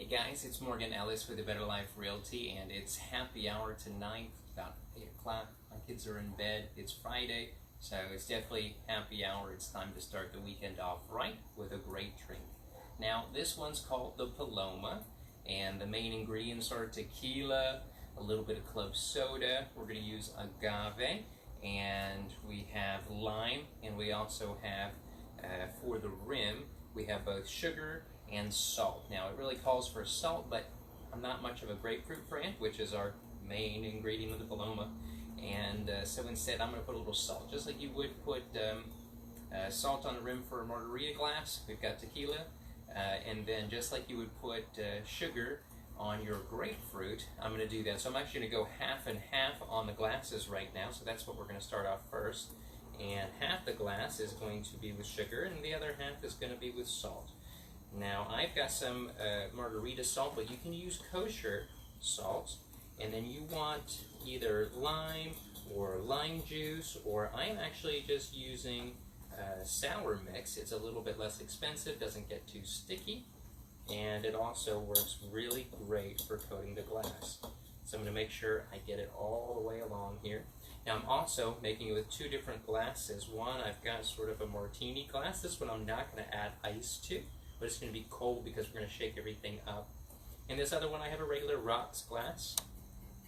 Hey guys, it's Morgan Ellis with A Better Life Realty, and it's happy hour tonight, about 8 o'clock. My kids are in bed. It's Friday, so it's definitely happy hour. It's time to start the weekend off right with a great drink. Now, this one's called the Paloma, and the main ingredients are tequila, a little bit of club soda. We're going to use agave, and we have lime, and we also have, for the rim, we have both sugar and salt. Now, it really calls for salt, but I'm not much of a grapefruit fan, which is our main ingredient of the Paloma, and so instead I'm going to put a little salt, just like you would put salt on the rim for a margarita glass. We've got tequila, and then just like you would put sugar on your grapefruit, I'm going to do that. So I'm actually going to go half and half on the glasses right now, so that's what we're going to start off first. And half the glass is going to be with sugar, and the other half is going to be with salt. Now, I've got some margarita salt, but you can use kosher salt. And then you want either lime or lime juice, or I'm actually just using sour mix. It's a little bit less expensive, doesn't get too sticky, and it also works really great for coating the glass. So I'm going to make sure I get it all the way along here. Now, I'm also making it with two different glasses. One, I've got sort of a martini glass. This one I'm not going to add ice to, but it's going to be cold because we're going to shake everything up. And this other one, I have a regular rocks glass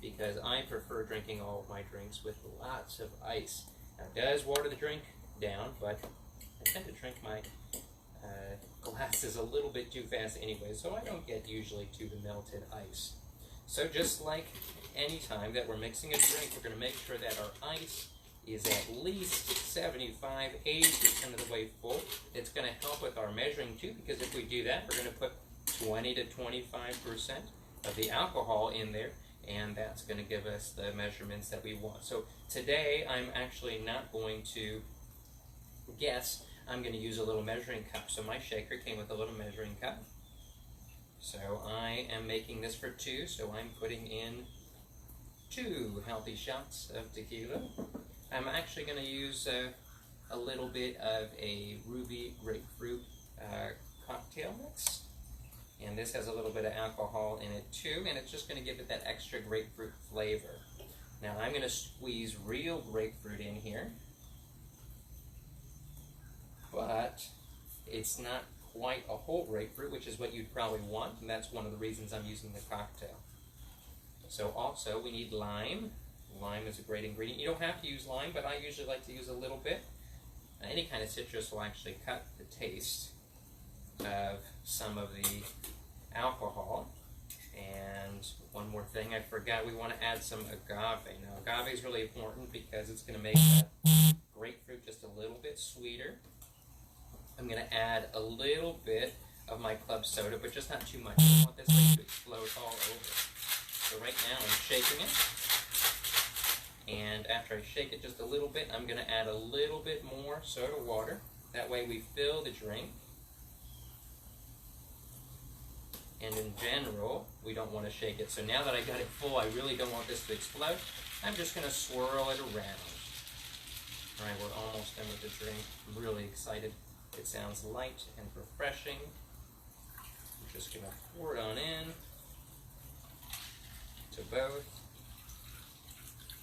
because I prefer drinking all of my drinks with lots of ice. Now, it does water the drink down, but I tend to drink my glasses a little bit too fast anyway, so I don't get usually to the melted ice. So just like any time that we're mixing a drink, we're going to make sure that our ice is at least 75, 80% of the way full. It's going to help with our measuring too, because if we do that, we're going to put 20 to 25% of the alcohol in there, and that's going to give us the measurements that we want. So today, I'm actually not going to guess. I'm going to use a little measuring cup. So my shaker came with a little measuring cup. So I am making this for two, so I'm putting in 2 healthy shots of tequila. I'm actually going to use a little bit of a ruby grapefruit cocktail mix. And this has a little bit of alcohol in it too, and it's just going to give it that extra grapefruit flavor. Now I'm going to squeeze real grapefruit in here, but it's not quite a whole grapefruit, which is what you'd probably want, and that's one of the reasons I'm using the cocktail. So also we need lime. Lime is a great ingredient. You don't have to use lime, but I usually like to use a little bit. Any kind of citrus will actually cut the taste of some of the alcohol. And one more thing I forgot, we want to add some agave. Now, agave is really important because it's going to make the grapefruit just a little bit sweeter. I'm going to add a little bit of my club soda, but just not too much. I don't want this thing to explode all over. So right now I'm shaking it. And after I shake it just a little bit, I'm going to add a little bit more soda water. That way we fill the drink. And in general, we don't want to shake it. So now that I got it full, I really don't want this to explode. I'm just going to swirl it around. All right, we're almost done with the drink. I'm really excited. It sounds light and refreshing. I'm just going to pour it on in to both.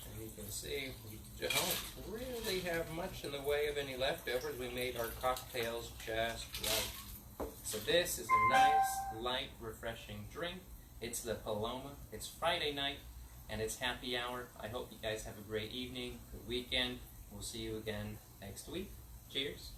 And you can see we don't really have much in the way of any leftovers. We made our cocktails just right. So this is a nice, light, refreshing drink. It's the Paloma. It's Friday night, and it's happy hour. I hope you guys have a great evening, good weekend. We'll see you again next week. Cheers.